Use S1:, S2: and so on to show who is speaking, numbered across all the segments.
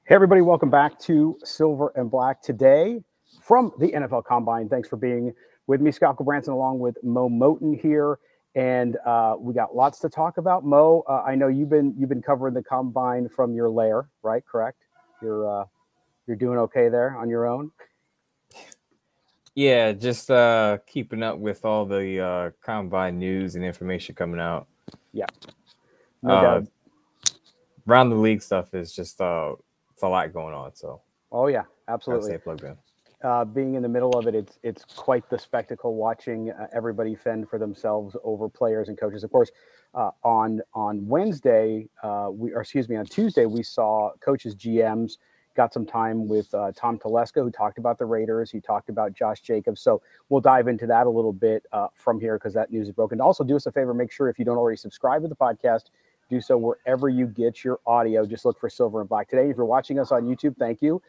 S1: Hey, everybody, welcome back to Silver and Black today from the NFL Combine. Thanks for being with me, Scott Branson, along with Mo Moten here. And we got lots to talk about. Mo, I know you've been covering the Combine from your lair, right? Correct? You're doing okay there on your own?
S2: Yeah, just keeping up with all the combine news and information coming out.
S1: Yeah, no
S2: Uh,
S1: doubt.
S2: Around the league stuff is just it's a lot going on, so
S1: Oh, yeah,
S2: gotta
S1: absolutely.
S2: stay plugged in.
S1: Being in the middle of it, it's quite the spectacle watching everybody fend for themselves over players and coaches. Of course, on Wednesday, or excuse me, on Tuesday, we saw coaches, GMs got some time with Tom Telesco, who talked about the Raiders. He talked about Josh Jacobs. So we'll dive into that a little bit from here because that news is broken. Also, do us a favor, make sure if you don't already subscribe to the podcast, do so wherever you get your audio. Just look for Silver and Black today. If you're watching us on YouTube, thank you.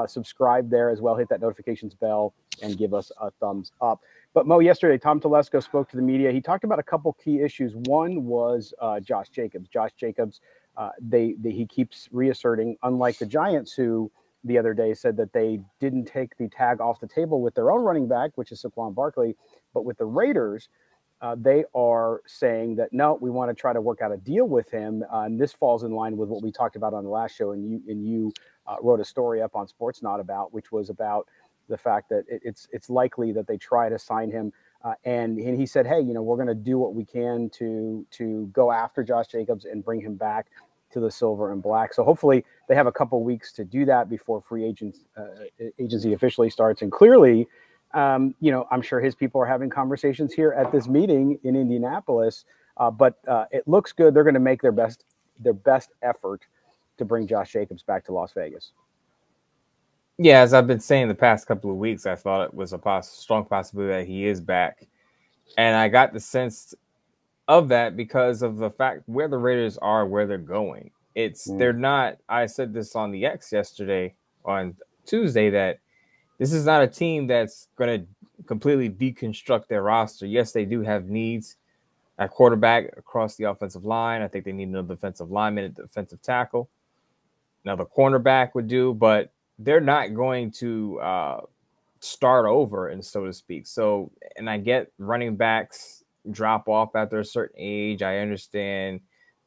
S1: Subscribe there as well. Hit that notifications bell and give us a thumbs up. But Mo, yesterday, Tom Telesco spoke to the media. He talked about a couple key issues. One was Josh Jacobs. Josh Jacobs, he keeps reasserting, unlike the Giants, who the other day said that they didn't take the tag off the table with their own running back, which is Saquon Barkley, but with the Raiders, they are saying that no, we want to try to work out a deal with him, and this falls in line with what we talked about on the last show. And you wrote a story up on Sportsnaut about, which was about the fact that it's likely that they try to sign him. And he said, hey, we're going to do what we can to go after Josh Jacobs and bring him back to the Silver and Black. So hopefully they have a couple weeks to do that before agency officially starts. And clearly, I'm sure his people are having conversations here at this meeting in Indianapolis. But it looks good. They're going to make their best effort to bring Josh Jacobs back to Las Vegas.
S2: Yeah, as I've been saying the past couple of weeks, I thought it was a strong possibility that he is back, and I got the sense of that because of the fact where the Raiders are, where they're going. They're not. I said this on the X yesterday on Tuesday that this is not a team that's going to completely deconstruct their roster. Yes, they do have needs at quarterback, across the offensive line. I think they need another defensive lineman at defensive tackle. Another cornerback would do, but they're not going to start over, and so to speak. So, and I get running backs drop off after a certain age. I understand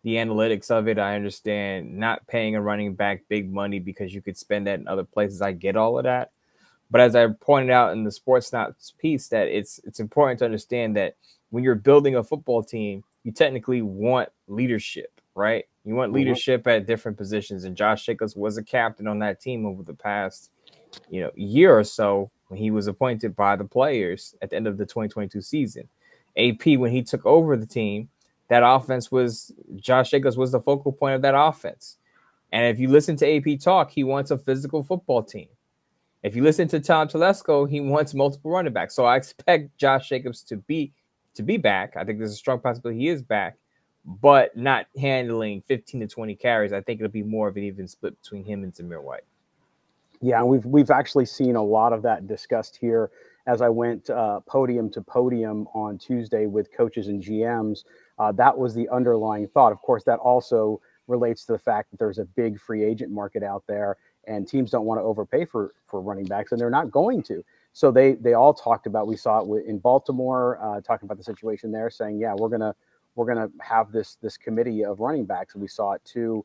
S2: the analytics of it. I understand not paying a running back big money because you could spend that in other places. I get all of that. But as I pointed out in the Sportsnaut piece, that it's important to understand that when you're building a football team, you technically want leadership, right? You want leadership at different positions. And Josh Jacobs was a captain on that team over the past, year or so when he was appointed by the players at the end of the 2022 season. AP, when he took over the team, that offense was Josh Jacobs was the focal point of that offense. And if you listen to AP talk, he wants a physical football team. If you listen to Tom Telesco, he wants multiple running backs. So I expect Josh Jacobs to be back. I think there's a strong possibility he is back, but not handling 15 to 20 carries. I think it'll be more of an even split between him and Zamir White.
S1: Yeah, we've actually seen a lot of that discussed here as I went podium to podium on Tuesday with coaches and GMs. That was the underlying thought. Of course, that also relates to the fact that there's a big free agent market out there, and teams don't want to overpay for running backs, and they're not going to. So they all talked about. We saw it in Baltimore, talking about the situation there, saying, yeah, we're gonna have this committee of running backs, and we saw it too.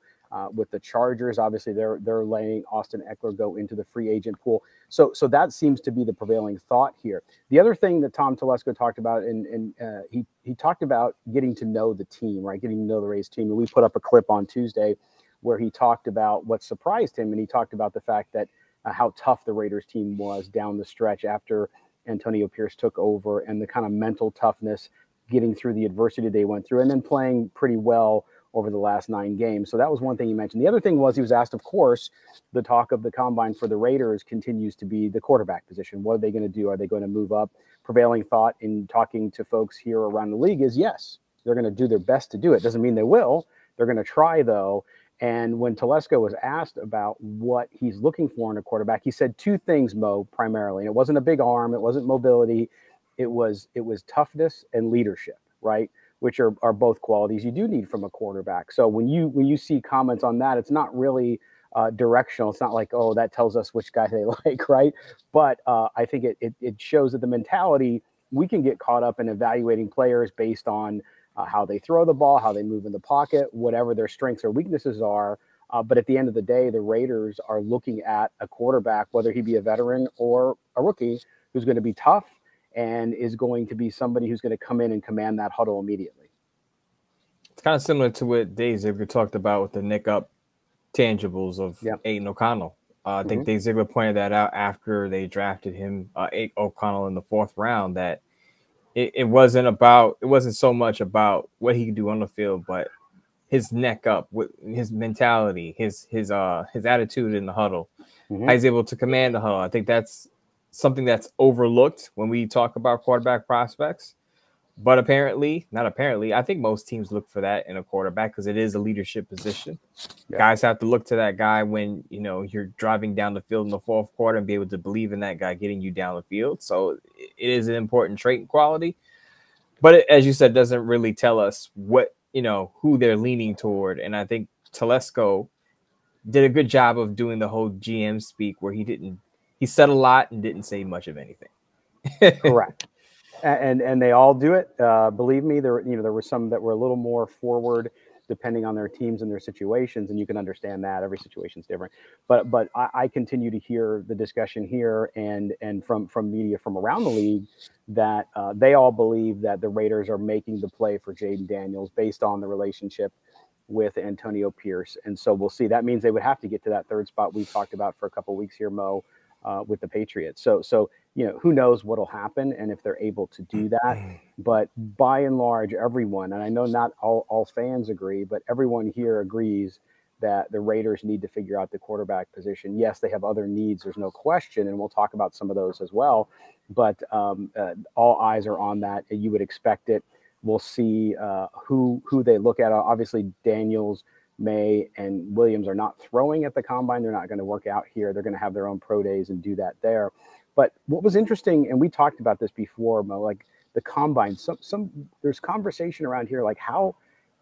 S1: With the Chargers, obviously they're letting Austin Eckler go into the free agent pool. So that seems to be the prevailing thought here. The other thing that Tom Telesco talked about, and he talked about getting to know the team, right? Getting to know the Rays team. And we put up a clip on Tuesday where he talked about what surprised him, and he talked about the fact that how tough the Raiders team was down the stretch after Antonio Pierce took over, and the kind of mental toughness getting through the adversity they went through, and then playing pretty well over the last 9 games. So that was one thing he mentioned. The other thing was he was asked, of course, the talk of the combine for the Raiders continues to be the quarterback position. What are they going to do? Are they going to move up? Prevailing thought in talking to folks here around the league is yes, they're going to do their best to do it. Doesn't mean they will. They're going to try, though. And when Telesco was asked about what he's looking for in a quarterback, he said 2 things, Mo, primarily. And it wasn't a big arm. It wasn't mobility. It was toughness and leadership, right? Which are both qualities you do need from a quarterback. So when you see comments on that, it's not really directional. It's not like, oh, that tells us which guy they like, right? But I think it shows that the mentality, we can get caught up in evaluating players based on how they throw the ball, how they move in the pocket, whatever their strengths or weaknesses are. But at the end of the day, the Raiders are looking at a quarterback, whether he be a veteran or a rookie, who's going to be tough and is going to be somebody who's going to come in and command that huddle immediately.
S2: It's kind of similar to what Dave Ziegler talked about with the nick up tangibles of Aiden O'Connell. I think Dave Ziegler pointed that out after they drafted him, Aiden O'Connell, in the 4th round, that it wasn't so much about what he could do on the field, but his neck up, his mentality, his attitude in the huddle, how he's able to command the huddle. I think that's something that's overlooked when we talk about quarterback prospects. But I think most teams look for that in a quarterback because it is a leadership position. Yeah. Guys have to look to that guy when, you're driving down the field in the 4th quarter and be able to believe in that guy getting you down the field. So it is an important trait and quality. But as you said, doesn't really tell us what, who they're leaning toward. And I think Telesco did a good job of doing the whole GM speak where he said a lot and didn't say much of anything.
S1: Correct. And they all do it. Believe me, there were some that were a little more forward, depending on their teams and their situations, and you can understand that every situation is different. But I continue to hear the discussion here and from media from around the league that they all believe that the Raiders are making the play for Jaden Daniels based on the relationship with Antonio Pierce, and so we'll see. That means they would have to get to that 3rd spot we've talked about for a couple of weeks here, Mo, with the Patriots. So. Who knows what'll happen and if they're able to do that. But by and large, everyone, and I know not all fans agree, but everyone here agrees that the Raiders need to figure out the quarterback position. Yes, they have other needs. There's no question. And we'll talk about some of those as well. But all eyes are on that. You would expect it. We'll see who they look at. Obviously, Daniels, May, and Williams are not throwing at the combine. They're not going to work out here. They're going to have their own pro days and do that there. But what was interesting, and we talked about this before, Mo, like the combine, there's conversation around here, like how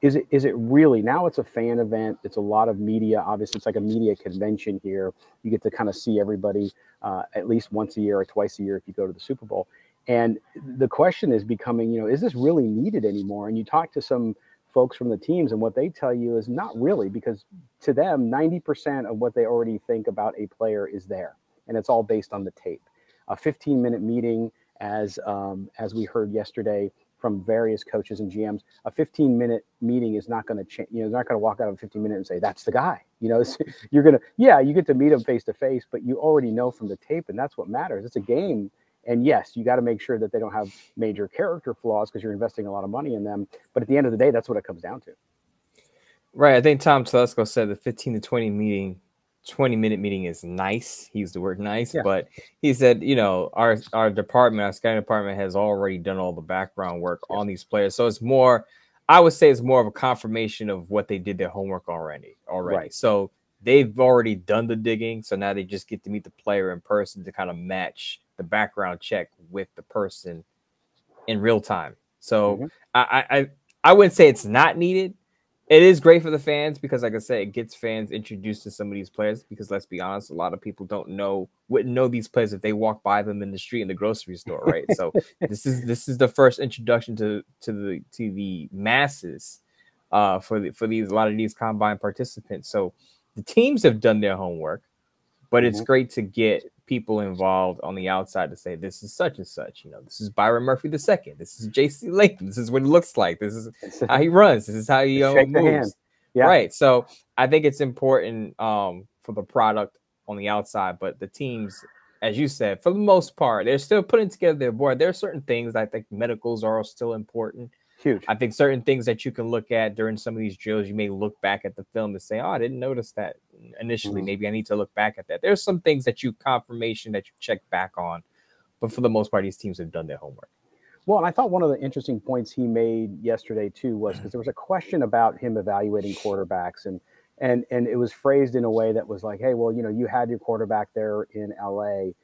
S1: is it really, now it's a fan event. It's a lot of media. Obviously, it's like a media convention here. You get to kind of see everybody at least once a year or twice a year if you go to the Super Bowl. And the question is becoming, is this really needed anymore? And you talk to some folks from the teams and what they tell you is not really, because to them, 90% of what they already think about a player is there. And it's all based on the tape. A 15-minute meeting, as we heard yesterday from various coaches and GMs, a 15-minute meeting is not going to change. They're not going to walk out of a 15-minute and say, that's the guy. You're going to, you get to meet him face to face, but you already know from the tape, and that's what matters. It's a game. And yes, you got to make sure that they don't have major character flaws because you're investing a lot of money in them. But at the end of the day, that's what it comes down to.
S2: Right. I think Tom Telesco said the 15 to 20-minute meeting is nice. He used the word nice, but he said, our department, our scouting department has already done all the background work on these players. So it's more, I would say it's more of a confirmation of what they did their homework already. Right. So they've already done the digging. So now they just get to meet the player in person to kind of match the background check with the person in real time. So I wouldn't say it's not needed. It is great for the fans because, like I said, it gets fans introduced to some of these players. Because let's be honest, a lot of people wouldn't know these players if they walk by them in the street in the grocery store, right? So this is the first introduction to the masses for a lot of these combine participants. So the teams have done their homework, but it's great to get people involved on the outside to say this is such and such. This is Byron Murphy II. This is J.C. Latham. This is what it looks like. This is how he runs. This is how he moves. Right. So I think it's important for the product on the outside, but the teams, as you said, for the most part, they're still putting together their board. There are certain things I think medicals are still important.
S1: Huge.
S2: I think certain things that you can look at during some of these drills, you may look back at the film and say, oh, I didn't notice that initially. Maybe I need to look back at that. There's some things that confirmation that you check back on. But for the most part, these teams have done their homework.
S1: Well, and I thought one of the interesting points he made yesterday, too, was because there was a question about him evaluating quarterbacks. And it was phrased in a way that was like, hey, well, you had your quarterback there in L.A.,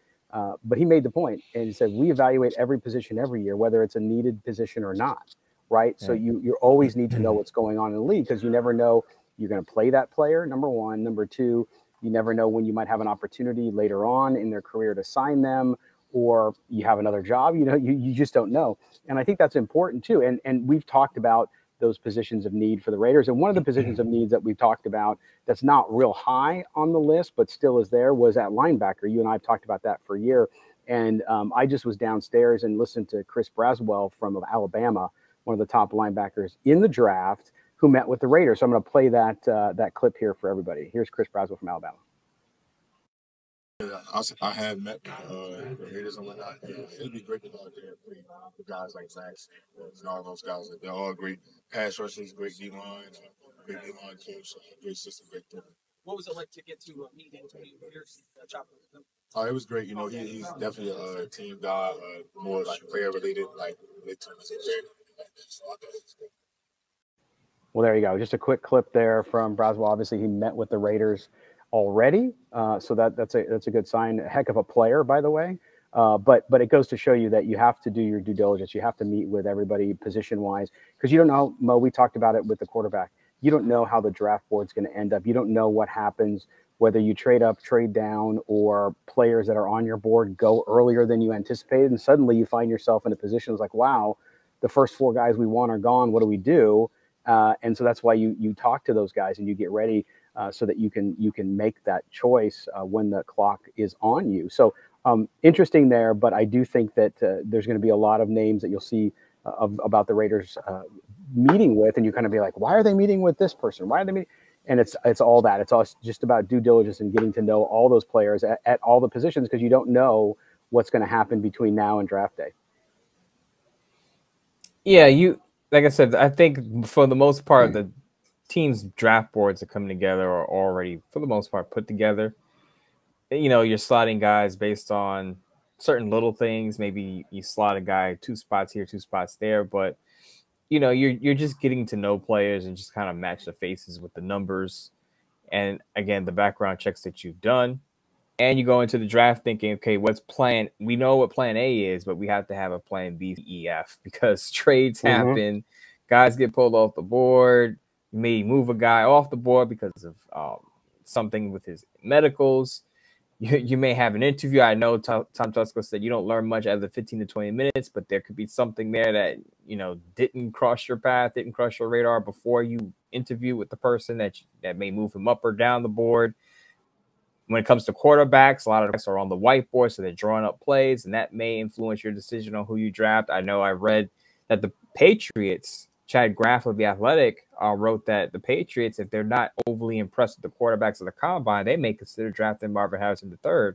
S1: but he made the point and he said, we evaluate every position every year, whether it's a needed position or not. Right. So you always need to know what's going on in the league because you never know you're going to play that player. Number one. Number two, You never know when you might have an opportunity later on in their career to sign them, or you have another job. You just don't know. And I think that's important too. And we've talked about those positions of need for the Raiders. And one of the positions of needs that we've talked about that's not real high on the list, but still is there, was at linebacker. You and I have talked about that for a year. And I just was downstairs and listened to Chris Braswell from Alabama, one of the top linebackers in the draft, who met with the Raiders. So I'm going to play that clip here for everybody. Here's Chris Braswell from Alabama.
S3: I have met the Raiders and whatnot. It'd be great to go out there and play with guys like Zach and all those guys. They're all great pass rushers, great D lines, great D line coach, great system, great thing.
S4: What was it like to get to meet Antonio Pierce, chop with him?
S3: It was great. He's definitely a team guy, more like player related, like related to him as a player. So I thought it was good.
S1: Well, there you go. Just a quick clip there from Braswell. Obviously, he met with the Raiders already, so that's a good sign. A heck of a player, by the way. But it goes to show you that you have to do your due diligence. You have to meet with everybody position wise, because you don't know. Mo, we talked about it with the quarterback. You don't know how the draft board's going to end up. You don't know what happens, whether you trade up, trade down, or players that are on your board go earlier than you anticipated, and suddenly you find yourself in a position that's like, wow, the first 4 guys we want are gone. What do we do? And so that's why you talk to those guys and you get ready so that you can make that choice when the clock is on you. So interesting there, but I do think that there's going to be a lot of names that you'll see about the Raiders meeting with, and you kind of be like, why are they meeting with this person? Why are they meeting? And it's all that. It's all just about due diligence and getting to know all those players at all the positions, because you don't know what's going to happen between now and draft day.
S2: Yeah, like I said, I think for the most part, the team's draft boards are coming together are already, for the most part, put together. You're slotting guys based on certain little things. Maybe you slot a guy 2 spots here, 2 spots there, but you're just getting to know players and just kind of match the faces with the numbers. And again, the background checks that you've done. And you go into the draft thinking, okay, we know what plan A is, but we have to have a plan B, E, F, because trades happen. Guys get pulled off the board. You may move a guy off the board because of something with his medicals. You may have an interview. I know Tom Telesco said you don't learn much out of the 15 to 20 minutes, but there could be something there that, didn't cross your path, didn't cross your radar before you interview with the person that may move him up or down the board. When it comes to quarterbacks, a lot of them are on the whiteboard, so they're drawing up plays, and that may influence your decision on who you draft. I know I read that the Patriots, Chad Graff of The Athletic, wrote that the Patriots, if they're not overly impressed with the quarterbacks of the combine, they may consider drafting Marvin Harrison III,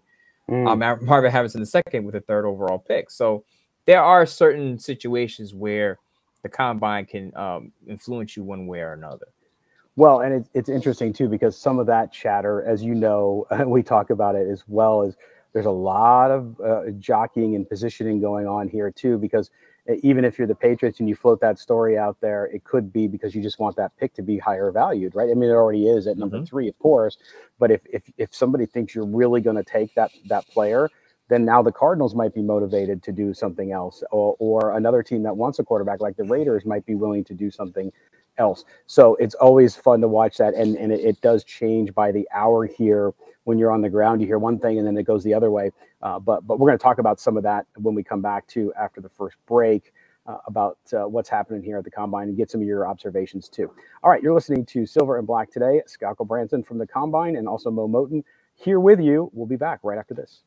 S2: Marvin Harrison II with the 3rd overall pick. So there are certain situations where the combine can influence you one way or another.
S1: Well, and it's interesting too, because some of that chatter, as you know, we talk about it as well, as there's a lot of jockeying and positioning going on here too, because even if you're the Patriots and you float that story out there, it could be because you just want that pick to be higher valued, right? I mean, it already is at number 3, of course, but if somebody thinks you're really going to take that player, then now the Cardinals might be motivated to do something else, or another team that wants a quarterback like the Raiders might be willing to do something else. So it's always fun to watch that, and it does change by the hour here. When you're on the ground, you hear one thing and then it goes the other way. But we're going to talk about some of that when we come back to after the first break about what's happening here at the Combine, and get some of your observations too. All right, you're listening to Silver and Black today. Scalco Branson from the Combine, and also Mo Moton here with you. We'll be back right after this.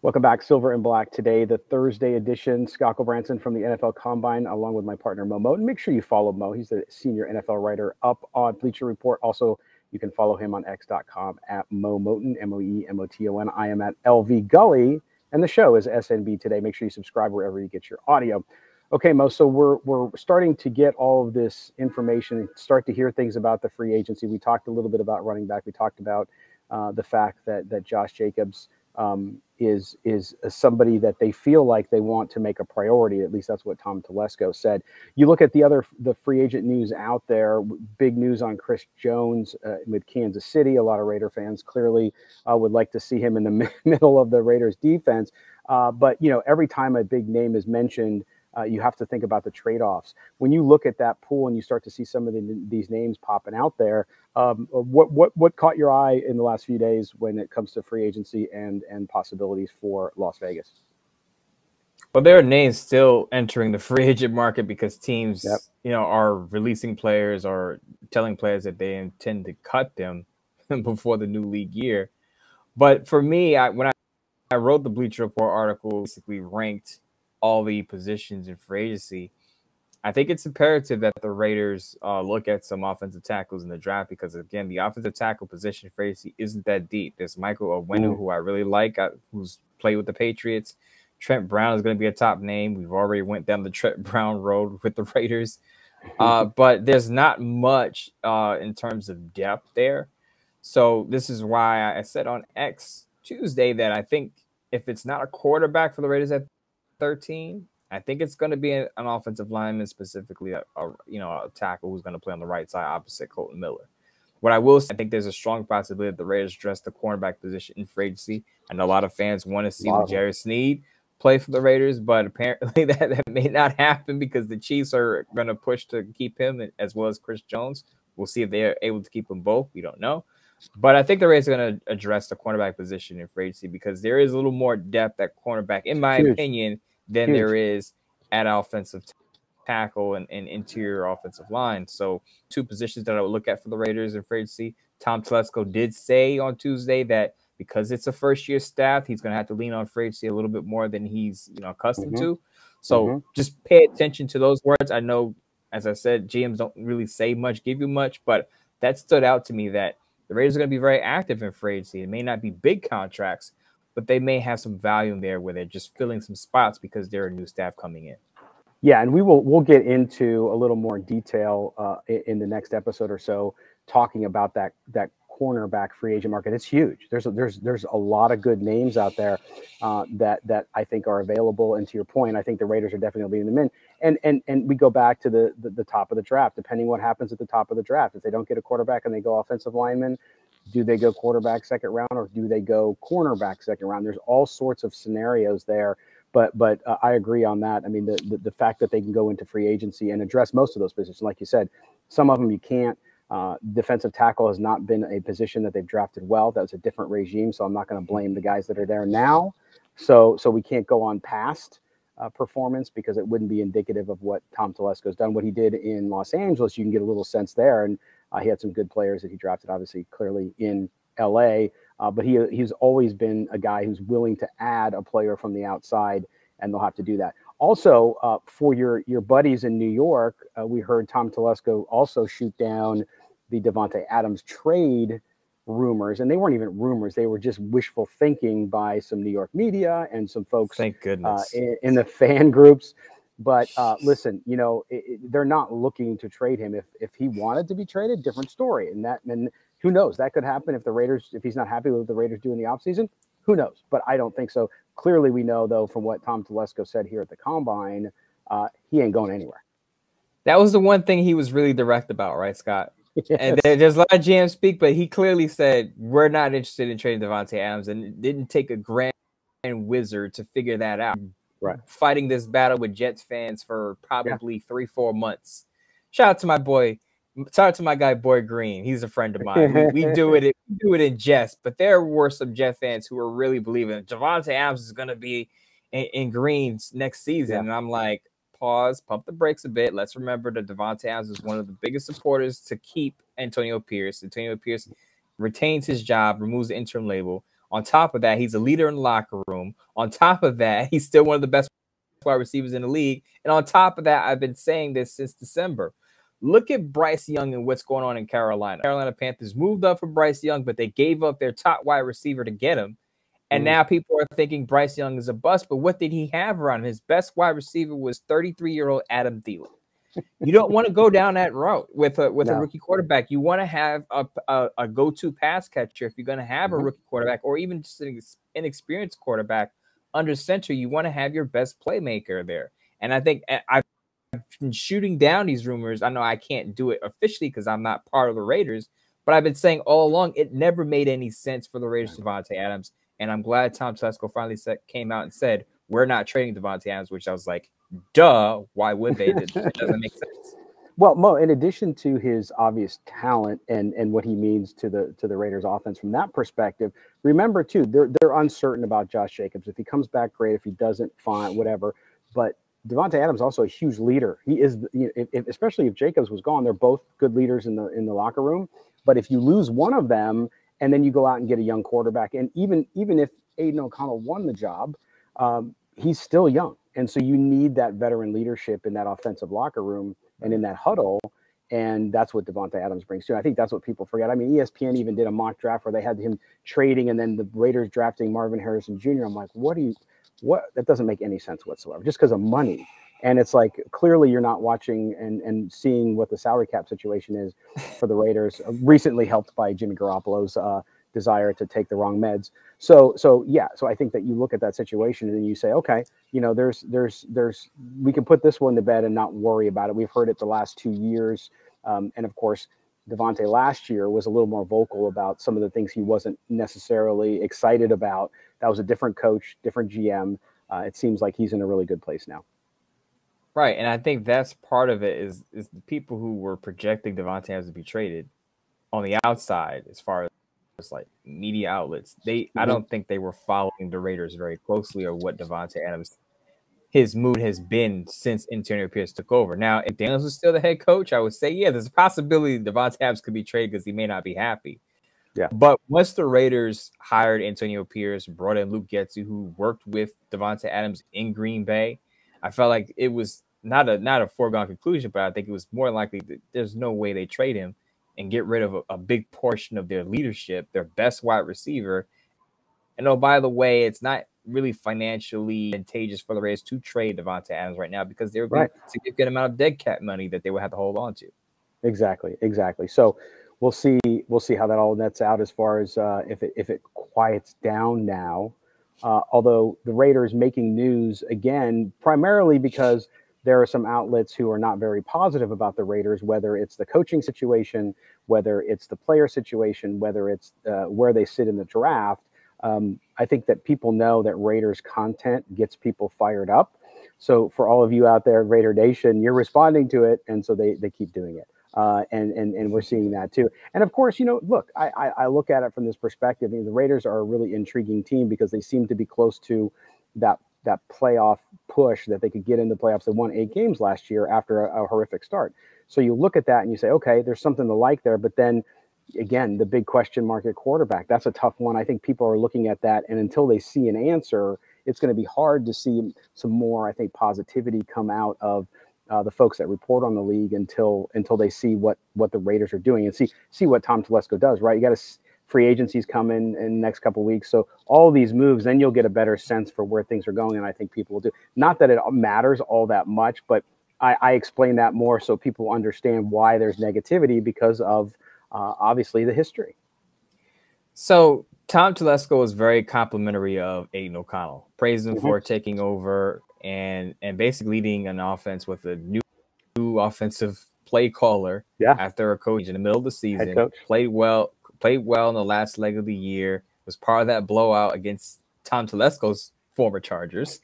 S1: Welcome back, Silver and Black today, the Thursday edition. Scalco Branson from the NFL Combine, along with my partner Mo Moton. Make sure you follow Mo. He's the senior NFL writer up on Bleacher Report. Also, you can follow him on x.com at Mo Moton, MoEMoton. I am at LV Gully, and the show is SNB Today. Make sure you subscribe wherever you get your audio. Okay, Mo, so we're starting to get all of this information and start to hear things about the free agency. We talked a little bit about running back. We talked about the fact that Josh Jacobs is somebody that they feel like they want to make a priority. At least that's what Tom Telesco said. You look at the free agent news out there, big news on Chris Jones with Kansas City. A lot of Raider fans clearly would like to see him in the middle of the Raiders defense. But, every time a big name is mentioned, You have to think about the trade-offs. When you look at that pool and you start to see some of these names popping out there, what caught your eye in the last few days when it comes to free agency and possibilities for Las Vegas?
S2: Well, there are names still entering the free agent market because teams,
S1: Yep.
S2: are releasing players or telling players that they intend to cut them before the new league year. But for me, when I wrote the Bleacher Report article, basically ranked all the positions in free agency, I think it's imperative that the Raiders look at some offensive tackles in the draft because, again, the offensive tackle position for agency isn't that deep. There's Michael Onwenu, who I really like, who's played with the Patriots. Trent Brown is going to be a top name. We've already went down the Trent Brown road with the Raiders. But there's not much in terms of depth there. So this is why I said on X Tuesday that I think if it's not a quarterback for the Raiders at 13, I think it's going to be an offensive lineman, specifically a tackle who's going to play on the right side opposite Colton Miller. What I will say, I think there's a strong possibility that the Raiders address the cornerback position in free agency. I know a lot of fans want to see Jerry Sneed play for the Raiders, but apparently that may not happen because the Chiefs are going to push to keep him as well as Chris Jones. We'll see if they're able to keep them both. We don't know. But I think the Raiders are going to address the cornerback position in free agency because there is a little more depth at cornerback, in my opinion, than there is at offensive tackle and interior offensive line. So 2 positions that I would look at for the Raiders in free agency. Tom Telesco did say on Tuesday that because it's a first-year staff, he's going to have to lean on free agency a little bit more than he's accustomed to. So just pay attention to those words. I know, as I said, GMs don't really say much, give you much, but that stood out to me that the Raiders are going to be very active in free agency. It may not be big contracts, but they may have some value in there where they're just filling some spots because there are new staff coming in.
S1: Yeah, and we'll get into a little more detail in the next episode or so, talking about that cornerback free agent market. It's huge. There's a lot of good names out there that I think are available. And to your point, I think the Raiders are definitely leading them in. And we go back to the top of the draft. Depending what happens at the top of the draft, if they don't get a quarterback and they go offensive lineman, do they go quarterback second round or do they go cornerback second round? There's all sorts of scenarios there. But I agree on that. I mean, the fact that they can go into free agency and address most of those positions, like you said, some of them you can't. Defensive tackle has not been a position that they've drafted well. That was a different regime, so I'm not going to blame the guys that are there now. So we can't go on past performance because it wouldn't be indicative of what Tom Telesco's done. What he did in Los Angeles, you can get a little sense there, and he had some good players that he drafted, obviously, clearly in L.A., but he's always been a guy who's willing to add a player from the outside, and they'll have to do that. Also, for your buddies in New York, we heard Tom Telesco also shoot down the Davante Adams trade rumors, and they weren't even rumors; they were just wishful thinking by some New York media and some folks.
S2: Thank goodness.
S1: In the fan groups. But listen, they're not looking to trade him. If he wanted to be traded, different story. And who knows? That could happen if he's not happy with what the Raiders do in the offseason. Who knows? But I don't think so. Clearly, we know, though, from what Tom Telesco said here at the Combine, he ain't going anywhere.
S2: That was the one thing he was really direct about, right, Scott?
S1: Yes.
S2: And there's a lot of GM speak, but he clearly said, we're not interested in trading Davante Adams, and it didn't take a grand wizard to figure that out.
S1: Right.
S2: Fighting this battle with Jets fans for probably 3-4 months. Shout out to my boy. Shout out to my guy, Boy Green. He's a friend of mine. We do it in jest, but there were some Jet fans who were really believing Davante Adams is going to be in Greens next season. Yeah. And I'm like, pause, pump the brakes a bit. Let's remember that Davante Adams is one of the biggest supporters to keep Antonio Pierce. Antonio Pierce retains his job, removes the interim label. On top of that, he's a leader in the locker room. On top of that, he's still one of the best wide receivers in the league. And on top of that, I've been saying this since December. Look at Bryce Young and what's going on in Carolina. Carolina Panthers moved up for Bryce Young, but they gave up their top wide receiver to get him. And now people are thinking Bryce Young is a bust. But what did he have around him? His best wide receiver was 33-year-old Adam Thielen. You don't want to go down that route with a rookie quarterback. You want to have a go-to pass catcher if you're going to have a rookie quarterback or even just an inexperienced quarterback under center. You want to have your best playmaker there. And I think I've been shooting down these rumors. I know I can't do it officially because I'm not part of the Raiders, but I've been saying all along it never made any sense for the Raiders Davante Adams. And I'm glad Tom Telesco finally came out and said, we're not trading Davante Adams, which I was like, duh, why would they? It doesn't make sense.
S1: Well, Mo, in addition to his obvious talent and what he means to the Raiders offense from that perspective, remember too, they're uncertain about Josh Jacobs. If he comes back, great. If he doesn't, fine, whatever. But Devontae Adams is also a huge leader. He is, especially if Jacobs was gone, they're both good leaders in the locker room. But if you lose one of them and then you go out and get a young quarterback, and even if Aiden O'Connell won the job, he's still young, and so you need that veteran leadership in that offensive locker room and in that huddle. And that's what Devontae Adams brings to. I think that's what people forget. I mean, ESPN even did a mock draft where they had him trading and then the Raiders drafting Marvin Harrison Jr. I'm like, what? That doesn't make any sense whatsoever, just because of money. And it's like, clearly you're not watching and seeing what the salary cap situation is for the Raiders, recently helped by Jimmy Garoppolo's desire to take the wrong meds. So I think that you look at that situation and you say, okay, we can put this one to bed and not worry about it. We've heard it the last 2 years. And of course, Devontae last year was a little more vocal about some of the things he wasn't necessarily excited about. That was a different coach, different GM. It seems like he's in a really good place now.
S2: Right, and I think that's part of it is the people who were projecting Devontae Adams to be traded on the outside, as far as like media outlets. I don't think they were following the Raiders very closely or what Devontae Adams, his mood has been since Antonio Pierce took over. Now, if Daniels was still the head coach, I would say, yeah, there's a possibility Devontae Adams could be traded because he may not be happy.
S1: Yeah.
S2: But once the Raiders hired Antonio Pierce, brought in Luke Getsy, who worked with Devontae Adams in Green Bay, I felt like it was not a foregone conclusion, but I think it was more likely that there's no way they trade him and get rid of a big portion of their leadership, their best wide receiver. And oh, by the way, it's not really financially advantageous for the Raiders to trade Devontae Adams right now because there would be a significant amount of dead cap money that they would have to hold on to.
S1: Exactly. So we'll see how that all nets out as far as if it quiets down now. Although the Raiders making news again, primarily because there are some outlets who are not very positive about the Raiders, whether it's the coaching situation, whether it's the player situation, whether it's where they sit in the draft. I think that people know that Raiders content gets people fired up. So for all of you out there, Raider Nation, you're responding to it, and so they keep doing it. And we're seeing that too. And of course, look, I look at it from this perspective. The Raiders are a really intriguing team because they seem to be close to that playoff push that they could get in the playoffs. They won 8 games last year after a horrific start. So you look at that and you say, okay, there's something to like there. But then again, the big question mark at quarterback, that's a tough one. I think people are looking at that, and until they see an answer, it's going to be hard to see some more, I think, positivity come out of the folks that report on the league until they see what the Raiders are doing and see what Tom Telesco does, right? You got to free agencies come in the next couple of weeks. So all these moves, then you'll get a better sense for where things are going. And I think people will do. Not that it matters all that much, but I explain that more so people understand why there's negativity because of obviously the history.
S2: So Tom Telesco was very complimentary of Aiden O'Connell, praised him for taking over and basically leading an offense with a new offensive play caller after a coach in the middle of the season. Played well in the last leg of the year, was part of that blowout against Tom Telesco's former Chargers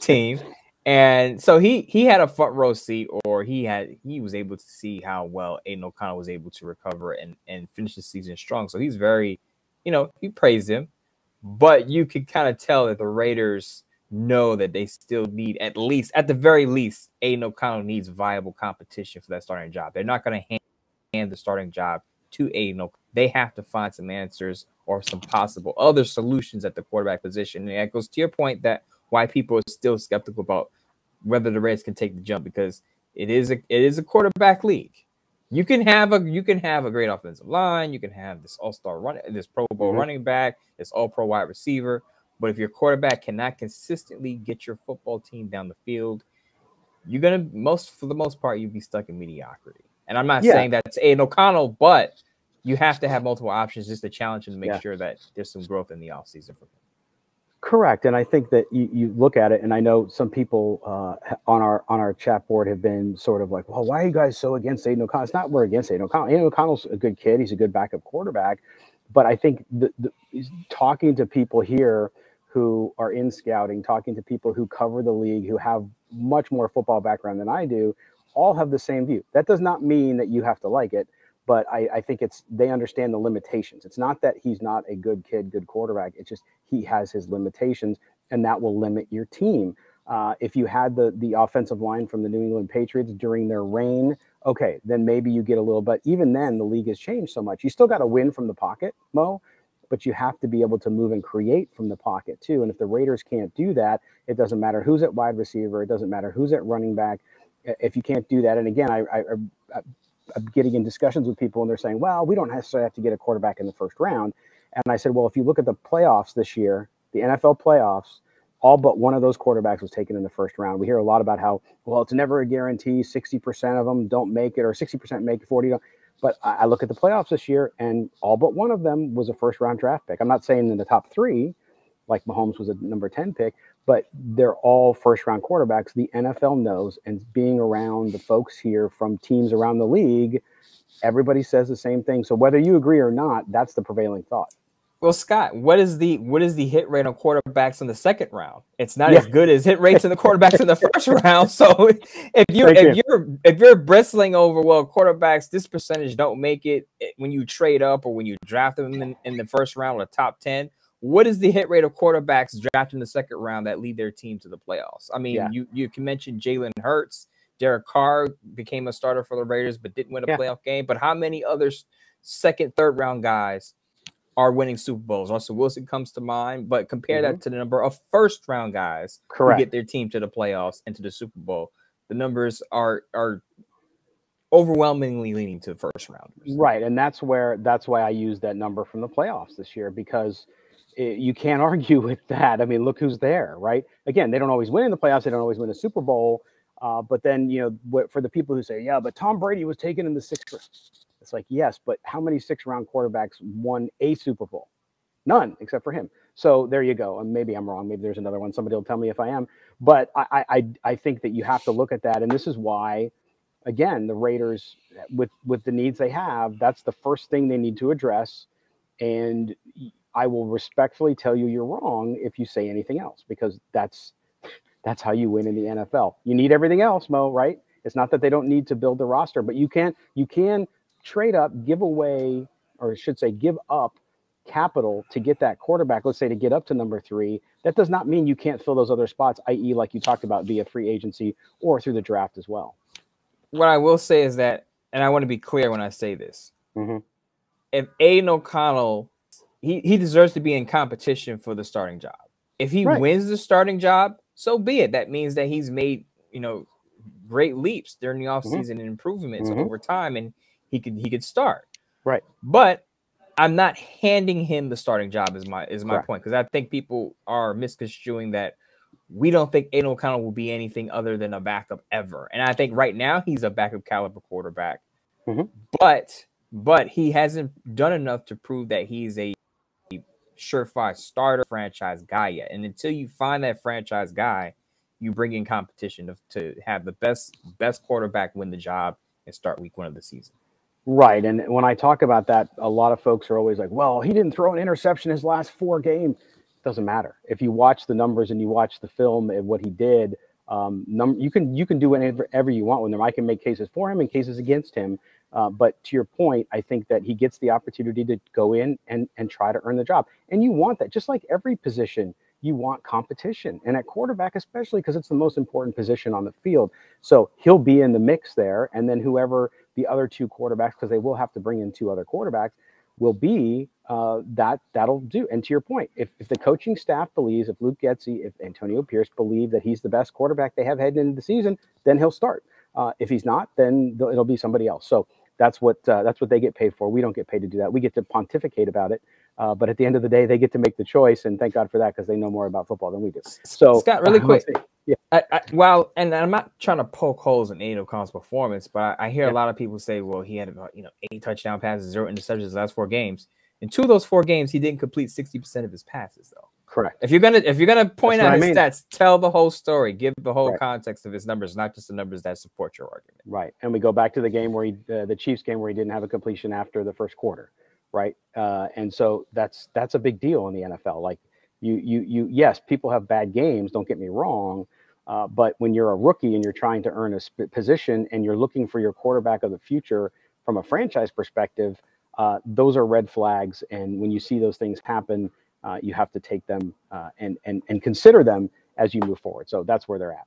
S2: team. And so he had a front row seat, or he was able to see how well Aiden O'Connell was able to recover and finish the season strong. So he's very, he praised him, but you could kind of tell that the Raiders know that they still need, at the very least, Aiden O'Connell needs viable competition for that starting job. They're not going to hand the starting job to Aiden O'Connell. They have to find some answers or some possible other solutions at the quarterback position. And that goes to your point that why people are still skeptical about whether the Raiders can take the jump, because it is a quarterback league. You can have a great offensive line, you can have this all-star this Pro Bowl running back, this all-pro wide receiver, but if your quarterback cannot consistently get your football team down the field, you're gonna for the most part you'd be stuck in mediocrity. And I'm not saying that's Aiden O'Connell, but you have to have multiple options just to challenge him to make sure that there's some growth in the offseason for him.
S1: Correct. And I think that you look at it, and I know some people on our chat board have been sort of like, well, why are you guys so against Aiden O'Connell? It's not we're against Aiden O'Connell. Aiden O'Connell's a good kid. He's a good backup quarterback. But I think talking to people here who are in scouting, talking to people who cover the league, who have much more football background than I do, all have the same view. That does not mean that you have to like it, but I think they understand the limitations. It's not that he's not a good kid, good quarterback. It's just he has his limitations, and that will limit your team. If you had the offensive line from the New England Patriots during their reign, okay, then maybe you get a little, but even then the league has changed so much. You still got to win from the pocket, Mo, but you have to be able to move and create from the pocket too. And if the Raiders can't do that, it doesn't matter who's at wide receiver. It doesn't matter who's at running back. If you can't do that, and again, I'm getting in discussions with people and they're saying, well, we don't necessarily have to get a quarterback in the first round. And I said, well, if you look at the playoffs this year, the NFL playoffs, all but one of those quarterbacks was taken in the first round. We hear a lot about how, well, it's never a guarantee. 60% of them don't make it, or 60% make it, 40 don't. But I look at the playoffs this year, and all but one of them was a first-round draft pick. I'm not saying in the top three, like Mahomes was a number 10 pick, but they're all first-round quarterbacks. The NFL knows, and being around the folks here from teams around the league, everybody says the same thing. So whether you agree or not, that's the prevailing thought.
S2: Well, Scott, what is the hit rate on quarterbacks in the second round? It's not as good as hit rates in the quarterbacks in the first round. So if you're bristling over, well, quarterbacks, this percentage don't make it when you trade up or when you draft them in the first round or the top 10, what is the hit rate of quarterbacks drafted in the second round that lead their team to the playoffs? I mean, you can mention Jalen Hurts. Derek Carr became a starter for the Raiders but didn't win a playoff game. But how many other second, third round guys are winning Super Bowls? Russell Wilson comes to mind, but compare that to the number of first round guys who get their team to the playoffs and to the Super Bowl. The numbers are overwhelmingly leaning to the first rounders.
S1: Right, and that's why I use that number from the playoffs this year, because you can't argue with that. I mean, look who's there, right? Again, they don't always win in the playoffs. They don't always win a Super Bowl. But then, for the people who say, yeah, but Tom Brady was taken in the sixth round. It's like, yes, but how many six-round quarterbacks won a Super Bowl? None, except for him. So there you go. And maybe I'm wrong. Maybe there's another one. Somebody will tell me if I am. But I think that you have to look at that. And this is why, again, the Raiders, with the needs they have, that's the first thing they need to address. And I will respectfully tell you you're wrong if you say anything else, because that's how you win in the NFL. You need everything else, Mo, right? It's not that they don't need to build the roster, but you can trade up, give away, or I should say give up capital to get that quarterback, let's say to get up to number 3. That does not mean you can't fill those other spots, i.e. like you talked about via free agency or through the draft as well.
S2: What I will say is that, and I want to be clear when I say this, if Aiden O'Connell, he deserves to be in competition for the starting job. If he wins the starting job, so be it. That means that he's made, great leaps during the offseason and improvements over time, and he could start. Right. But I'm not handing him the starting job is my point, because I think people are misconstruing that we don't think Aiden O'Connell will be anything other than a backup ever. And I think right now he's a backup caliber quarterback. But he hasn't done enough to prove that he's a surefire starter franchise guy yet. And until you find that franchise guy, you bring in competition to have the best quarterback win the job and start week 1 of the season.
S1: Right. And when I talk about that, a lot of folks are always like, well, he didn't throw an interception his last 4 games. It doesn't matter. If you watch the numbers and you watch the film and what he did, you can do whatever you want with him. I can make cases for him and cases against him. But to your point, I think that he gets the opportunity to go in and try to earn the job. And you want that, just like every position. You want competition, and at quarterback especially, because it's the most important position on the field. So he'll be in the mix there, and then whoever the other 2 quarterbacks, because they will have to bring in 2 other quarterbacks, will be that'll do. And to your point, if the coaching staff believes, if Luke Getsy, if Antonio Pierce believe that he's the best quarterback they have heading into the season, then he'll start. If he's not, then it'll be somebody else. So that's what they get paid for. We don't get paid to do that. We get to pontificate about it. But at the end of the day, they get to make the choice, and thank God for that, because they know more about football than we do. So,
S2: Scott, really quick, and I'm not trying to poke holes in Aiden O'Connell's performance, but I hear a lot of people say, well, he had about 8 touchdown passes, 0 interceptions the last 4 games. In 2 of those 4 games, he didn't complete 60% of his passes, though.
S1: Correct.
S2: If you're gonna point out his stats, tell the whole story, give the whole context of his numbers, not just the numbers that support your argument.
S1: Right. And we go back to the game where the Chiefs game where he didn't have a completion after the first quarter. Right. And so that's a big deal in the NFL. Like, Yes, people have bad games. Don't get me wrong. But when you're a rookie and you're trying to earn a position and you're looking for your quarterback of the future from a franchise perspective, those are red flags. And when you see those things happen, you have to take them and consider them as you move forward. So that's where they're at.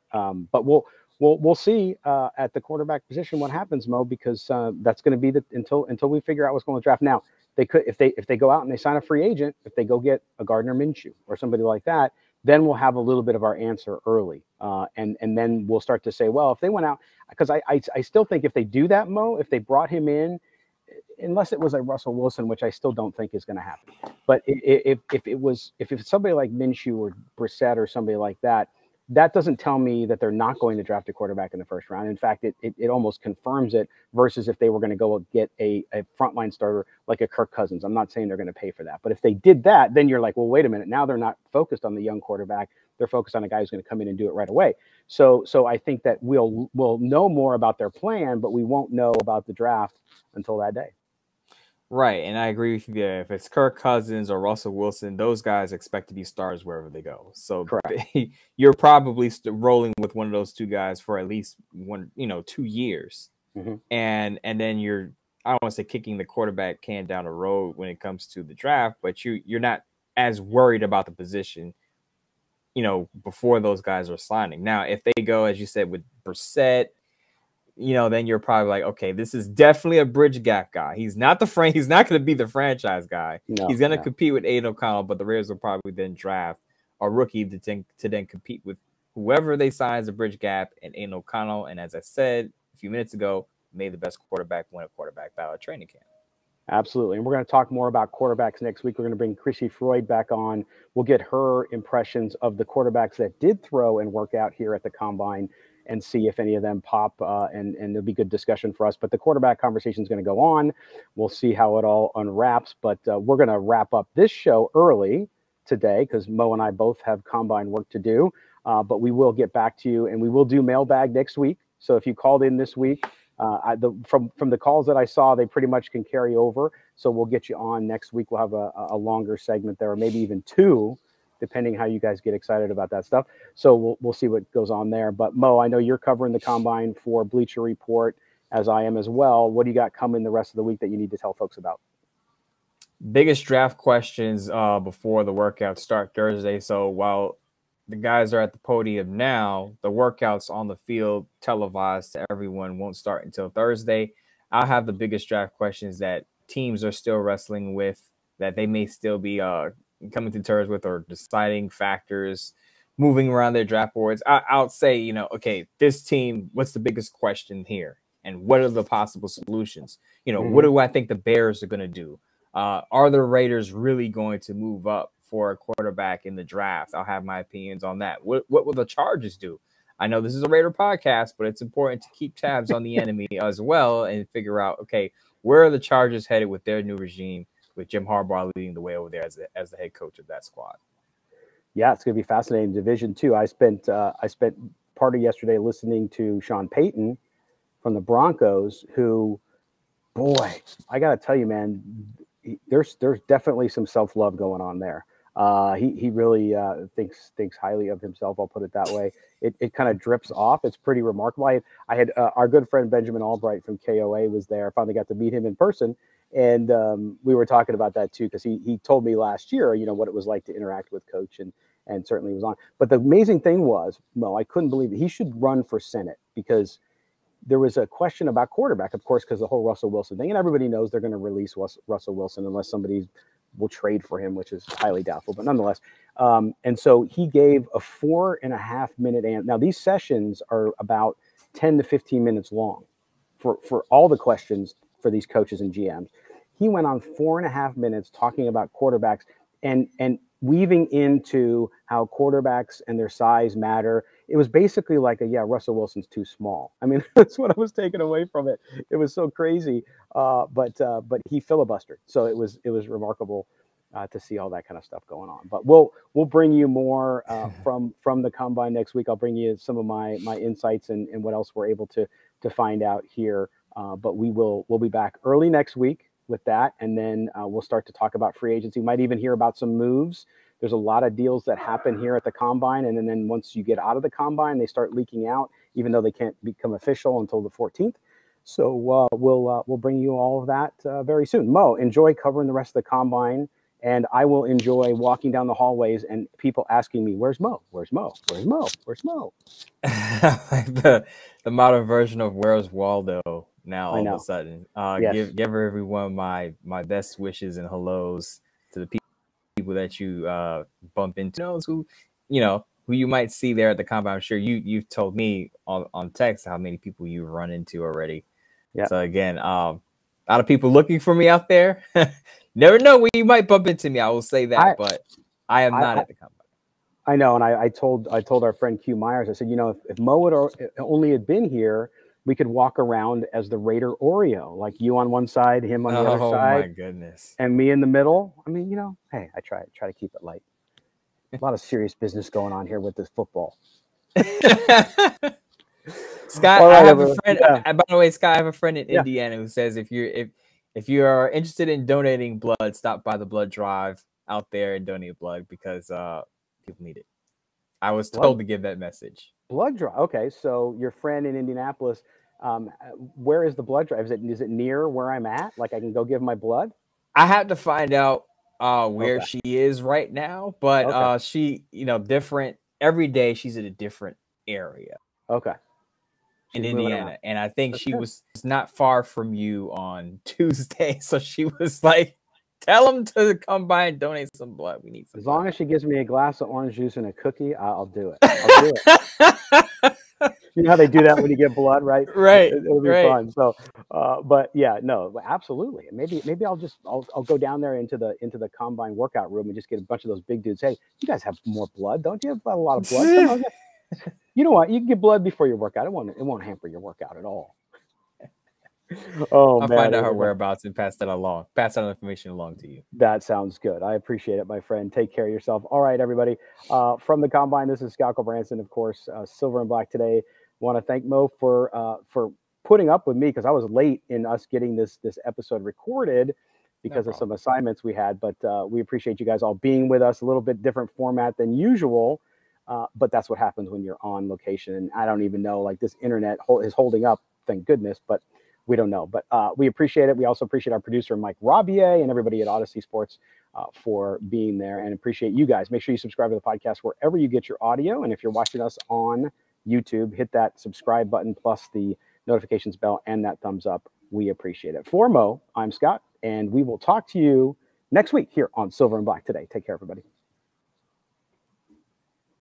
S1: But we'll see at the quarterback position what happens, Mo, because that's going to be until we figure out what's going to draft. Now, they could if they go out and they sign a free agent, if they go get a Gardner Minshew or somebody like that, then we'll have a little bit of our answer early, and then we'll start to say, well, if they went out, because I still think if they do that, Mo, if they brought him in, unless it was like Russell Wilson, which I still don't think is going to happen, but if it's somebody like Minshew or Brissett or somebody like that, that doesn't tell me that they're not going to draft a quarterback in the first round. In fact, it almost confirms it versus if they were going to go get a frontline starter like a Kirk Cousins. I'm not saying they're going to pay for that, but if they did that, then you're like, well, wait a minute. Now they're not focused on the young quarterback. They're focused on a guy who's going to come in and do it right away. So I think that we'll know more about their plan, but we won't know about the draft until that day.
S2: Right, and I agree with you there. If it's Kirk Cousins or Russell Wilson, those guys expect to be stars wherever they go. So you're probably rolling with one of those two guys for at least 2 years, and then you're, I don't want to say kicking the quarterback can down the road when it comes to the draft, but you're not as worried about the position, before those guys are signing. Now, if they go, as you said, with Brissett, then you're probably like, okay, this is definitely a bridge gap guy. He's not he's not going to be the franchise guy. No, he's going to compete with Aiden O'Connell, but the Raiders will probably then draft a rookie to then compete with whoever they sign as a bridge gap and Aiden O'Connell. And as I said a few minutes ago, may the best quarterback win a quarterback battle at training camp.
S1: Absolutely. And we're going to talk more about quarterbacks next week. We're going to bring Chrissy Freud back on. We'll get her impressions of the quarterbacks that did throw and work out here at the Combine and see if any of them pop, and there'll be good discussion for us. But the quarterback conversation is going to go on. We'll see how it all unwraps. But we're going to wrap up this show early today because Mo and I both have Combine work to do. But we will get back to you, and we will do mailbag next week. So if you called in this week, from the calls that I saw, they pretty much can carry over. So we'll get you on next week. We'll have a longer segment there, or maybe even two, depending how you guys get excited about that stuff. So we'll see what goes on there. But Mo, I know you're covering the Combine for Bleacher Report, as I am as well. What do you got coming the rest of the week that you need to tell folks about?
S2: Biggest draft questions before the workouts start Thursday. So while the guys are at the podium now, the workouts on the field televised to everyone won't start until Thursday. I'll have the biggest draft questions that teams are still wrestling with, that they may still be coming to terms with, or deciding factors moving around their draft boards. I'll say, okay, this team, what's the biggest question here? And what are the possible solutions? What do I think the Bears are going to do? Are the Raiders really going to move up for a quarterback in the draft? I'll have my opinions on that. What will the Chargers do? I know this is a Raider podcast, but it's important to keep tabs on the enemy as well and figure out, okay, where are the Chargers headed with their new regime, with Jim Harbaugh leading the way over there as the head coach of that squad?
S1: Yeah, it's going to be fascinating. Division 2. I spent part of yesterday listening to Sean Payton from the Broncos, who, boy, I got to tell you, man, there's definitely some self-love going on there. He really thinks highly of himself. I'll put it that way. It kind of drips off. It's pretty remarkable. I had our good friend Benjamin Albright from KOA was there. I finally got to meet him in person, and we were talking about that too, because he told me last year, what it was like to interact with Coach, and certainly was on. But the amazing thing was, Mo, I couldn't believe it. He should run for Senate, because there was a question about quarterback, of course, because the whole Russell Wilson thing, and everybody knows they're going to release Russell Wilson unless somebody will trade for him, which is highly doubtful, but nonetheless. And so he gave a 4.5 minute answer. Now, these sessions are about 10 to 15 minutes long for all the questions for these coaches and GMs. He went on 4.5 minutes talking about quarterbacks and weaving into how quarterbacks and their size matter. It was basically like Russell Wilson's too small. I mean, that's what I was taking away from it. It was so crazy, but he filibustered. So it was remarkable to see all that kind of stuff going on. But we'll bring you more from the Combine next week. I'll bring you some of my insights and what else we're able to find out here. But we'll be back early next week with that, and then we'll start to talk about free agency. Might even hear about some moves. There's a lot of deals that happen here at the combine, and then once you get out of the combine, they start leaking out, even though they can't become official until the 14th. So we'll bring you all of that very soon. Mo, enjoy covering the rest of the combine, and I will enjoy walking down the hallways and people asking me, "Where's Mo? Where's Mo? Where's Mo? Where's Mo?"
S2: the modern version of Where's Waldo now all of a sudden.
S1: Yes.
S2: Give everyone my best wishes and hellos to the people that you bump into. Who you might see there at the combine. I'm sure you've told me on text how many people you run into already.
S1: Yeah.
S2: So again, a lot of people looking for me out there. Never know when you might bump into me. I will say that, but I am not at the combine.
S1: I know, and I told our friend Q Myers, I said, if Mo would only had been here, we could walk around as the Raider Oreo, like you on one side, him on the other side.
S2: Oh my goodness!
S1: And me in the middle. I mean, hey, I try to keep it light. A lot of serious business going on here with this football.
S2: Scott,
S1: right,
S2: I have a friend. Yeah. By the way, Scott, I have a friend in Indiana who says if you are interested in donating blood, stop by the blood drive out there and donate blood because people need it. I was told to give that message.
S1: Blood drive. Okay, so your friend in Indianapolis, where is the blood drive? Is it near where I'm at? Like I can go give my blood?
S2: I have to find out where she is right now, but she, different every day. She's in a different area.
S1: Okay.
S2: In Indiana, and I think she was not far from you on Tuesday, so she was like, "Tell them to come by and donate some blood. We need some."
S1: As long as she gives me a glass of orange juice and a cookie, I'll do it. I'll do it. You know how they do that when you get blood, right?
S2: Right.
S1: It'll be fun. So, but yeah, no, absolutely. Maybe I'll go down there into the combine workout room and just get a bunch of those big dudes. Hey, you guys have more blood, don't you? Have a lot of blood. You know what? You can get blood before your workout. It won't hamper your workout at all.
S2: I'll find out her whereabouts and pass that information along to you.
S1: That sounds good. I appreciate it, my friend. Take care of yourself. All right, everybody. From the combine, this is Scott Branson, of course, Silver and Black today. Want to thank Mo for putting up with me because I was late in us getting this episode recorded because of some assignments we had. But we appreciate you guys all being with us. A little bit different format than usual. But that's what happens when you're on location. And I don't even know, like this internet is holding up, thank goodness, but we don't know. But we appreciate it. We also appreciate our producer, Mike Robier, and everybody at Odyssey Sports for being there, and appreciate you guys. Make sure you subscribe to the podcast wherever you get your audio. And if you're watching us on YouTube, hit that subscribe button plus the notifications bell and that thumbs up. We appreciate it. For Mo, I'm Scott, and we will talk to you next week here on Silver and Black Today. Take care, everybody.